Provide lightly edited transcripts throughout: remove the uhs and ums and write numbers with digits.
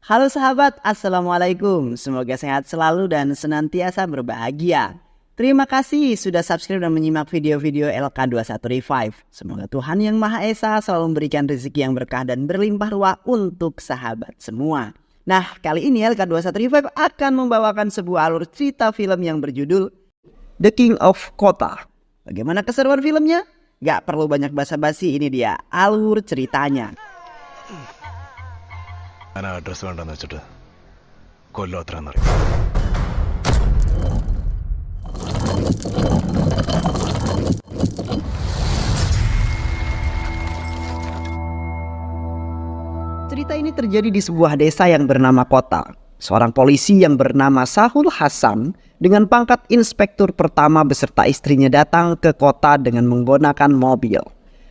Halo sahabat, Assalamualaikum. Semoga sehat selalu dan senantiasa berbahagia. Terima kasih sudah subscribe dan menyimak video-video LK21 Revive. Semoga Tuhan Yang Maha Esa selalu memberikan rezeki yang berkah dan berlimpah ruah untuk sahabat semua. Nah, kali ini LK21 Revive akan membawakan sebuah alur cerita film yang berjudul The King of Kota. Bagaimana keseruan filmnya? Gak perlu banyak basa-basi, ini dia alur ceritanya. ഞാൻ ആ അഡ്രസ് വേണ്ടെന്ന് വെച്ചിട്ട് കൊല്ലം അത്രയെന്നറിയും. Cerita ini terjadi di sebuah desa yang bernama Kota. Seorang polisi yang bernama Sahul Hasan dengan pangkat inspektur pertama beserta istrinya datang ke kota dengan menggunakan mobil.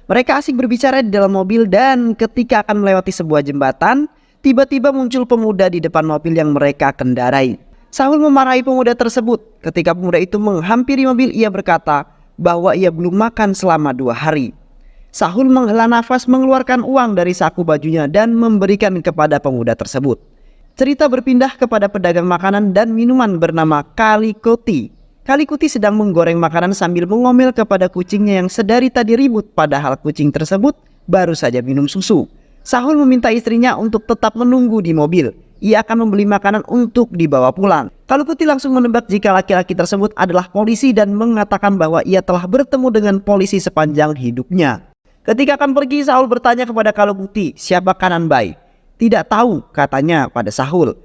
Mereka asik berbicara di dalam mobil dan ketika akan melewati sebuah jembatan, tiba-tiba muncul pemuda di depan mobil yang mereka kendarai. Sahul memarahi pemuda tersebut. Ketika pemuda itu menghampiri mobil, ia berkata bahwa ia belum makan selama 2 hari. Sahul menghela nafas, mengeluarkan uang dari saku bajunya dan memberikan kepada pemuda tersebut. Cerita berpindah kepada pedagang makanan dan minuman bernama Kalikuti. Kalikuti sedang menggoreng makanan sambil mengomel kepada kucingnya yang sedari tadi ribut, padahal kucing tersebut baru saja minum susu. Sahul meminta istrinya untuk tetap menunggu di mobil. Ia akan membeli makanan untuk dibawa pulang. Kalikuti langsung menebak jika laki-laki tersebut adalah polisi dan mengatakan bahwa ia telah bertemu dengan polisi sepanjang hidupnya. Ketika akan pergi, Sahul bertanya kepada Kalikuti, siapa Kanan Bai? Tidak tahu, katanya pada Sahul.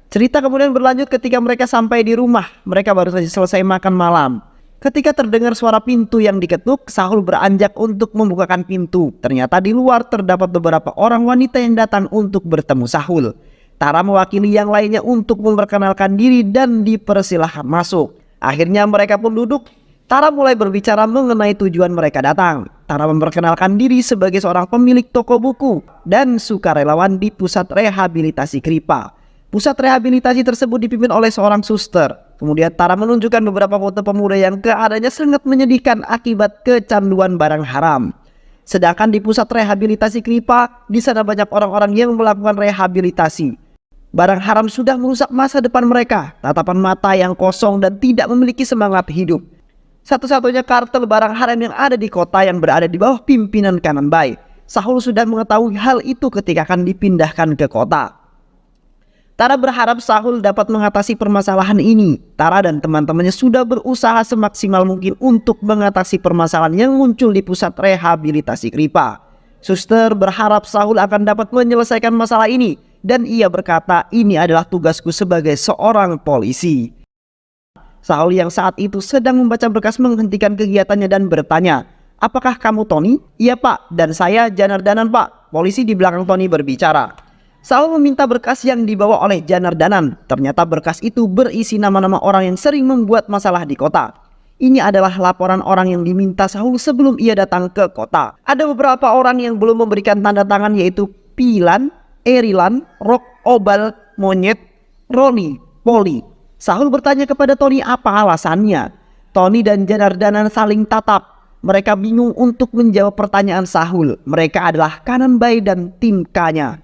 Cerita kemudian berlanjut ketika mereka sampai di rumah. Mereka baru saja selesai makan malam. Ketika terdengar suara pintu yang diketuk, Sahul beranjak untuk membukakan pintu. Ternyata di luar terdapat beberapa orang wanita yang datang untuk bertemu Sahul. Tara mewakili yang lainnya untuk memperkenalkan diri dan dipersilahkan masuk. Akhirnya mereka pun duduk. Tara mulai berbicara mengenai tujuan mereka datang. Tara memperkenalkan diri sebagai seorang pemilik toko buku dan sukarelawan di pusat rehabilitasi Kripa. Pusat rehabilitasi tersebut dipimpin oleh seorang suster. Kemudian Tara menunjukkan beberapa foto pemuda yang keadaannya sangat menyedihkan akibat kecanduan barang haram. Sedangkan di pusat rehabilitasi Kripa, di sana banyak orang-orang yang melakukan rehabilitasi. Barang haram sudah merusak masa depan mereka, tatapan mata yang kosong dan tidak memiliki semangat hidup. Satu-satunya kartel barang haram yang ada di kota yang berada di bawah pimpinan Kanan Bai. Sahul sudah mengetahui hal itu ketika akan dipindahkan ke kota. Tara berharap Sahul dapat mengatasi permasalahan ini. Tara dan teman-temannya sudah berusaha semaksimal mungkin untuk mengatasi permasalahan yang muncul di pusat rehabilitasi Kripa. Suster berharap Sahul akan dapat menyelesaikan masalah ini dan ia berkata, ini adalah tugasku sebagai seorang polisi. Sahul yang saat itu sedang membaca berkas menghentikan kegiatannya dan bertanya, apakah kamu Tony? Iya pak, dan saya Janardanan pak. Polisi di belakang Tony berbicara. Sahul meminta berkas yang dibawa oleh Janardanan. Ternyata berkas itu berisi nama-nama orang yang sering membuat masalah di kota. Ini adalah laporan orang yang diminta Sahul sebelum ia datang ke kota. Ada beberapa orang yang belum memberikan tanda tangan, yaitu Pilan, Erilan, Rok, Obal, Monyet, Roni, Poli. Sahul bertanya kepada Tony apa alasannya. Tony dan Janardanan saling tatap. Mereka bingung untuk menjawab pertanyaan Sahul. Mereka adalah Kanan Bai dan tim K-nya.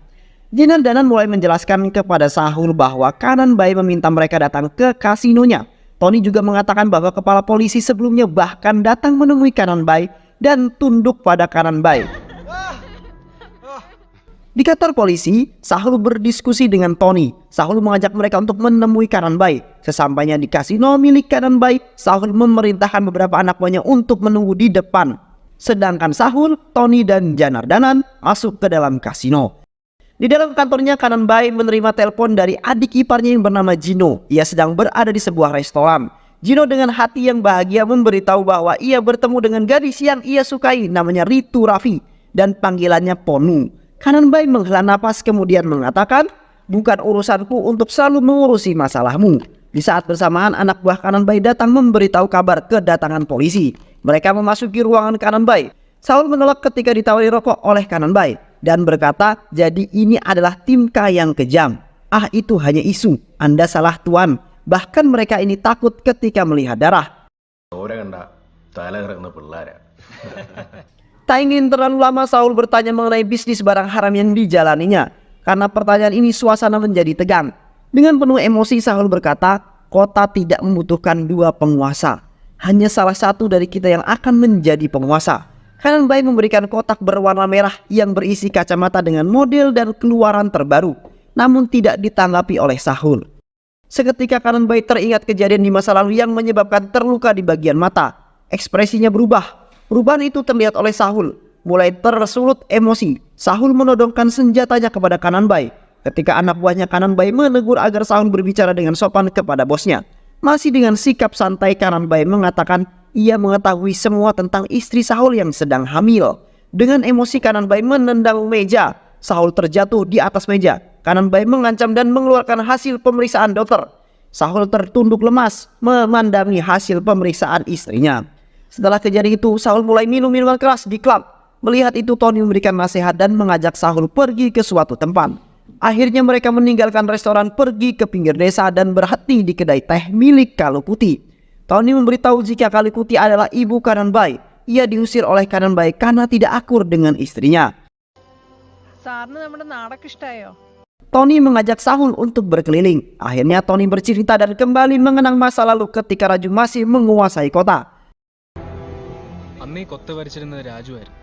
Janardanan mulai menjelaskan kepada Sahul bahwa Kanan Bai meminta mereka datang ke kasinonya. Tony juga mengatakan bahwa kepala polisi sebelumnya bahkan datang menemui Kanan Bai dan tunduk pada Kanan Bai. Di kantor polisi, Sahul berdiskusi dengan Tony. Sahul mengajak mereka untuk menemui Kanan Bai. Sesampainya di kasino milik Kanan Bai, Sahul memerintahkan beberapa anak buahnya untuk menunggu di depan. Sedangkan Sahul, Tony dan Janardanan masuk ke dalam kasino. Di dalam kantornya, Kanan Bai menerima telepon dari adik iparnya yang bernama Gino. Ia sedang berada di sebuah restoran. Gino dengan hati yang bahagia memberitahu bahwa ia bertemu dengan gadis yang ia sukai, namanya Ritu Raffi dan panggilannya Ponu. Kanan Bai menghela napas kemudian mengatakan, bukan urusanku untuk selalu mengurusi masalahmu. Di saat bersamaan, anak buah Kanan Bai datang memberitahu kabar kedatangan polisi. Mereka memasuki ruangan Kanan Bai. Sahul menolak ketika ditawari rokok oleh Kanan Bai dan berkata, jadi ini adalah tim K yang kejam. Ah, itu hanya isu. Anda salah tuan. Bahkan mereka ini takut ketika melihat darah. Tak ingin terlalu lama, Sahul bertanya mengenai bisnis barang haram yang dijalaninya. Karena pertanyaan ini suasana menjadi tegang. Dengan penuh emosi Sahul berkata, kota tidak membutuhkan dua penguasa. Hanya salah satu dari kita yang akan menjadi penguasa. Kanan Bai memberikan kotak berwarna merah yang berisi kacamata dengan model dan keluaran terbaru, namun tidak ditanggapi oleh Sahul. Seketika Kanan Bai teringat kejadian di masa lalu yang menyebabkan terluka di bagian mata. Ekspresinya berubah. Perubahan itu terlihat oleh Sahul. Mulai tersulut emosi, Sahul menodongkan senjatanya kepada Kanan Bai. Ketika anak buahnya Kanan Bai menegur agar Sahul berbicara dengan sopan kepada bosnya. Masih dengan sikap santai, Kanan Bai mengatakan ia mengetahui semua tentang istri Sahul yang sedang hamil. Dengan emosi Kanan Bai menendang meja. Sahul terjatuh di atas meja. Kanan Bai mengancam dan mengeluarkan hasil pemeriksaan dokter. Sahul tertunduk lemas memandangi hasil pemeriksaan istrinya. Setelah kejadian itu, Sahul mulai minum minuman keras di klub. Melihat itu, Tony memberikan nasihat dan mengajak Sahul pergi ke suatu tempat. Akhirnya mereka meninggalkan restoran, pergi ke pinggir desa dan berhenti di kedai teh milik Kalu Putih. Tony memberitahu jika Kalu Putih adalah ibu Kanan Bai. Ia diusir oleh Kanan Bai karena tidak akur dengan istrinya. Tony mengajak Sahul untuk berkeliling. Akhirnya Tony bercerita dan kembali mengenang masa lalu ketika Raju masih menguasai kota. അന്ന് ഈ കൊത്ത ഭരിച്ചിരുന്നത് രാജുവായിരുന്നു.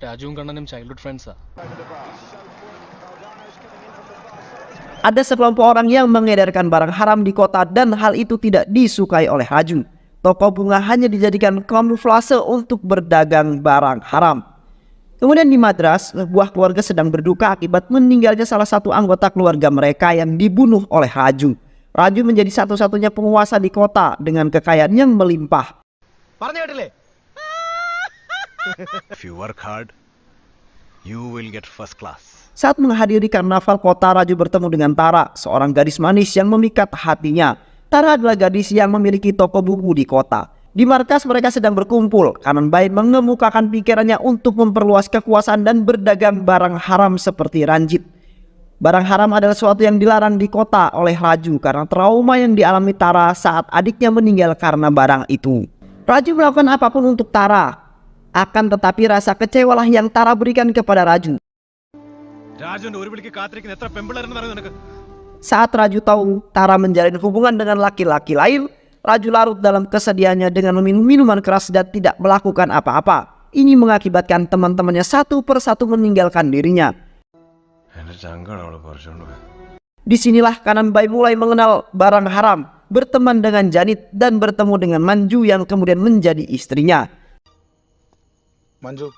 രാജുവും കണ്ണനും ചൈൽഡ്ഹുഡ് ഫ്രണ്ട്സാ. Ada sekelompok orang yang mengedarkan barang haram di kota dan hal itu tidak disukai oleh Raju. Toko bunga hanya dijadikan kamuflase untuk berdagang barang haram. Kemudian di Madras, sebuah keluarga sedang berduka akibat meninggalnya salah satu anggota keluarga mereka yang dibunuh oleh Raju. Raju menjadi satu-satunya penguasa di kota dengan kekayaan yang melimpah. If you work hard, you will get first class. Saat menghadiri karnaval kota, Raju bertemu dengan Tara, seorang gadis manis yang memikat hatinya. Tara adalah gadis yang memiliki toko buku di kota. Di markas mereka sedang berkumpul. Kanan Bai mengemukakan pikirannya untuk memperluas kekuasaan dan berdagang barang haram seperti ranjit. Barang haram adalah sesuatu yang dilarang di kota oleh Raju karena trauma yang dialami Tara saat adiknya meninggal karena barang itu. Raju melakukan apapun untuk Tara. Akan tetapi rasa kecewalah yang Tara berikan kepada Raju. Saat Raju tahu Tara menjalin hubungan dengan laki-laki lain, Raju larut dalam kesedihannya dengan meminum minuman keras dan tidak melakukan apa-apa. Ini mengakibatkan teman-temannya satu persatu meninggalkan dirinya. Disinilah Kanan Bai mulai mengenal barang haram, berteman dengan Janit dan bertemu dengan Manju yang kemudian menjadi istrinya. Manju.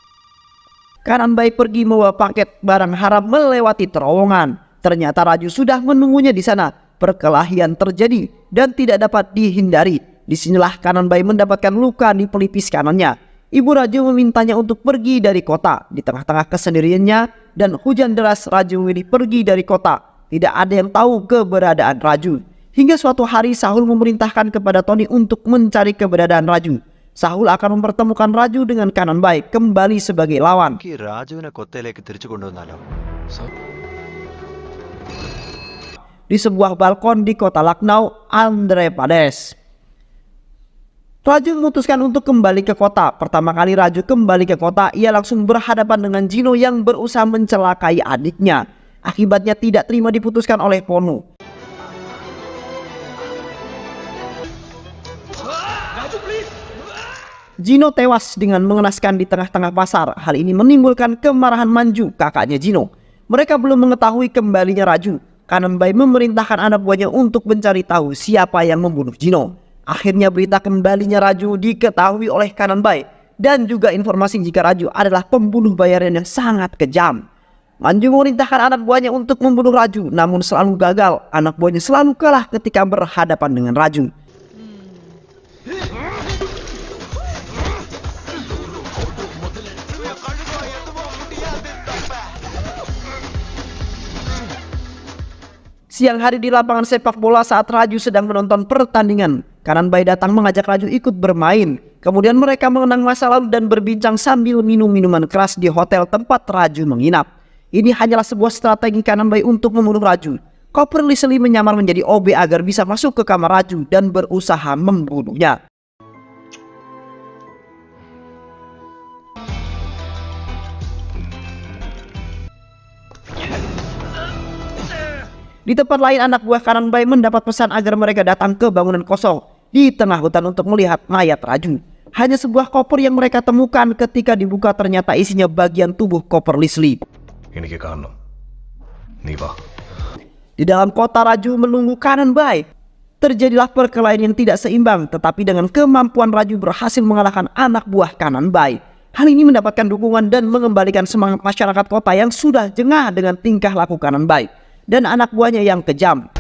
Kanan Bai pergi membawa paket barang haram melewati terowongan. Ternyata Raju sudah menunggunya di sana. Perkelahian terjadi dan tidak dapat dihindari. Disinilah Kanan Bai mendapatkan luka di pelipis kanannya. Ibu Raju memintanya untuk pergi dari kota. Di tengah-tengah kesendiriannya dan hujan deras, Raju memilih pergi dari kota. Tidak ada yang tahu keberadaan Raju. Hingga suatu hari Sahul memerintahkan kepada Tony untuk mencari keberadaan Raju. Sahul akan mempertemukan Raju dengan Kanan Bai kembali sebagai lawan. Di sebuah balkon di kota Lucknow, Andhra Pradesh. Raju memutuskan untuk kembali ke kota. Pertama kali Raju kembali ke kota, ia langsung berhadapan dengan Gino yang berusaha mencelakai adiknya. Akibatnya tidak terima diputuskan oleh Ponu. Gino tewas dengan mengenaskan di tengah-tengah pasar. Hal ini menimbulkan kemarahan Manju, kakaknya Gino. Mereka belum mengetahui kembalinya Raju. Kanan Bai memerintahkan anak buahnya untuk mencari tahu siapa yang membunuh Gino. Akhirnya berita kembalinya Raju diketahui oleh Kanan Bai. Dan juga informasi jika Raju adalah pembunuh bayaran yang sangat kejam. Manju memerintahkan anak buahnya untuk membunuh Raju, namun selalu gagal. Anak buahnya selalu kalah ketika berhadapan dengan Raju. Siang hari di lapangan sepak bola saat Raju sedang menonton pertandingan, Kanan Bai datang mengajak Raju ikut bermain. Kemudian mereka mengenang masa lalu dan berbincang sambil minum minuman keras di hotel tempat Raju menginap. Ini hanyalah sebuah strategi Kanan Bai untuk membunuh Raju. Copper Leslie menyamar menjadi OB agar bisa masuk ke kamar Raju dan berusaha membunuhnya. Di tempat lain, anak buah Kananbai mendapat pesan agar mereka datang ke bangunan kosong di tengah hutan untuk melihat mayat Raju. Hanya sebuah koper yang mereka temukan, ketika dibuka ternyata isinya bagian tubuh koper Leslie. എനിക്ക് കാണണം നീ വാ. Di dalam kota, Raju menunggu Kananbai. Terjadilah perkelahian yang tidak seimbang, tetapi dengan kemampuan Raju berhasil mengalahkan anak buah Kananbai. Hal ini mendapatkan dukungan dan mengembalikan semangat masyarakat kota yang sudah jengah dengan tingkah laku Kananbai dan anak buahnya yang kejam.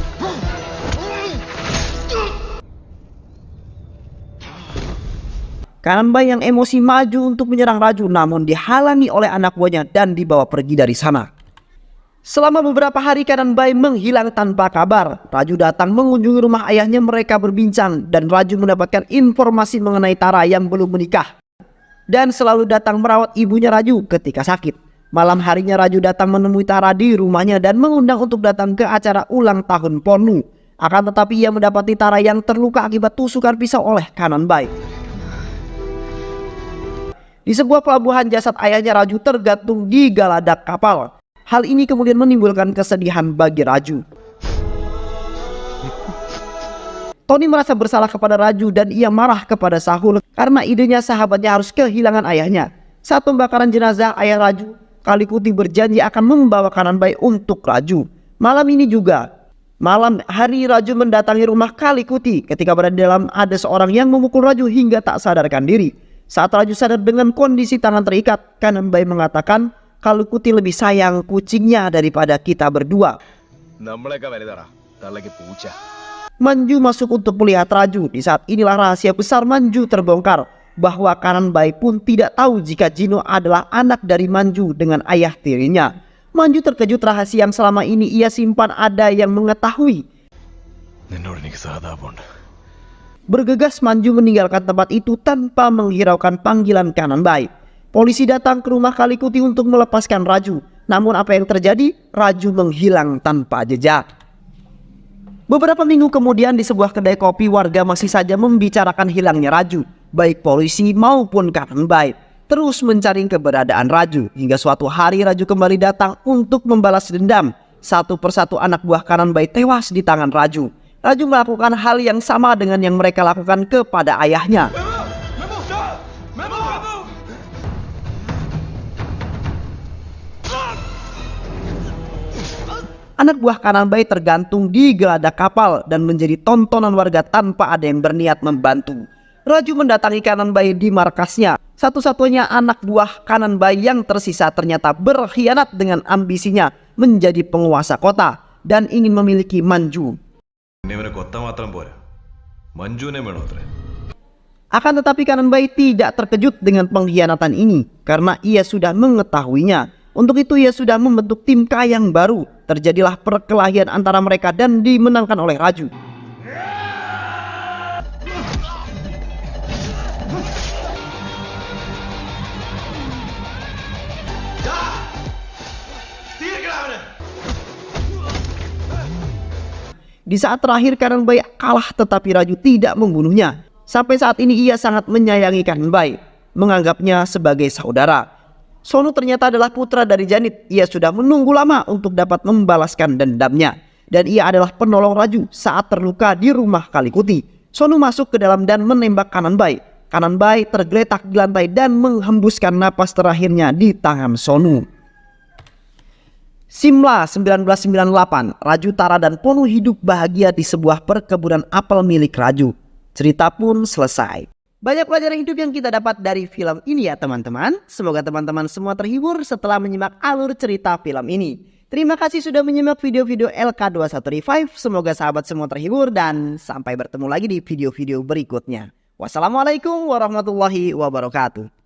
Kananbai yang emosi maju untuk menyerang Raju, namun dihalangi oleh anak buahnya dan dibawa pergi dari sana. Selama beberapa hari Kananbai menghilang tanpa kabar. Raju datang mengunjungi rumah ayahnya, mereka berbincang dan Raju mendapatkan informasi mengenai Tara yang belum menikah dan selalu datang merawat ibunya Raju ketika sakit. Malam harinya Raju datang menemui Tara di rumahnya dan mengundang untuk datang ke acara ulang tahun Ponu. Akan tetapi ia mendapati Tara yang terluka akibat tusukan pisau oleh Kananbai. Di sebuah pelabuhan, jasad ayahnya Raju tergantung di galadak kapal. Hal ini kemudian menimbulkan kesedihan bagi Raju. Tony merasa bersalah kepada Raju dan ia marah kepada Sahul karena idenya sahabatnya harus kehilangan ayahnya. Saat pembakaran jenazah ayah Raju, Kalikuti berjanji akan membawa Kananbai untuk Raju. Malam ini juga, malam hari, Raju mendatangi rumah Kalikuti. Ketika berada di dalam, ada seorang yang memukul Raju hingga tak sadarkan diri. Saat Raju sadar dengan kondisi tangan terikat, Kananbai mengatakan, Kalikuti lebih sayang kucingnya daripada kita berdua. നമ്മളെയൊക്കെ വലുതാടാ തള്ളക്ക് പൂച്ച. Manju masuk untuk melihat Raju. Di saat inilah rahasia besar Manju terbongkar, bahwa Kananbai pun tidak tahu jika Jino adalah anak dari Manju dengan ayah tirinya. Manju terkejut, rahasia yang selama ini ia simpan ada yang mengetahui. നിന്നോട് എനിക്ക് സഹതാപമുണ്ട്. Bergegas Manju meninggalkan tempat itu tanpa menghiraukan panggilan Kananbai. Polisi datang ke rumah Kalikuti untuk melepaskan Raju. Namun apa yang terjadi? Raju menghilang tanpa jejak. Beberapa minggu kemudian di sebuah kedai kopi, warga masih saja membicarakan hilangnya Raju. Baik polisi maupun Kananbai terus mencari keberadaan Raju. Hingga suatu hari Raju kembali datang untuk membalas dendam. Satu persatu anak buah Kananbai tewas di tangan Raju. Raju melakukan hal yang sama dengan yang mereka lakukan kepada ayahnya. Anak buah Kananbai tergantung di geladak kapal dan menjadi tontonan warga tanpa ada yang berniat membantu. Raju mendatangi Kananbai di markasnya. Satu-satunya anak buah Kananbai yang tersisa ternyata berkhianat dengan ambisinya menjadi penguasa kota dan ingin memiliki Manju. ഇവനെ കൊത്ത മാത്രം പോരാ, മഞ്ജുവിനെ വേണോ അത്രേ. Akan tetapi Kananbai tidak terkejut dengan pengkhianatan ini karena ia sudah mengetahuinya. Untuk itu ia sudah membentuk tim Kayang baru. Terjadilah perkelahian antara mereka dan dimenangkan oleh Raju. Di saat terakhir Kananbai kalah, tetapi Raju tidak membunuhnya. Sampai saat ini ia sangat menyayangi Kananbai, menganggapnya sebagai saudara. Sonu ternyata adalah putra dari Janit. Ia sudah menunggu lama untuk dapat membalaskan dendamnya. Dan ia adalah penolong Raju saat terluka di rumah Kalikuti. Sonu masuk ke dalam dan menembak Kananbai. Kananbai tergeletak di lantai dan menghembuskan napas terakhirnya di tangan Sonu. Simla 1998, Raju, Tara dan Ponu hidup bahagia di sebuah perkebunan apel milik Raju. Cerita pun selesai. Banyak pelajaran hidup yang kita dapat dari film ini ya teman-teman. Semoga teman-teman semua terhibur setelah menyimak alur cerita film ini. Terima kasih sudah menyimak video-video LK21 Revive. Semoga sahabat semua terhibur dan sampai bertemu lagi di video-video berikutnya. Wassalamualaikum warahmatullahi wabarakatuh.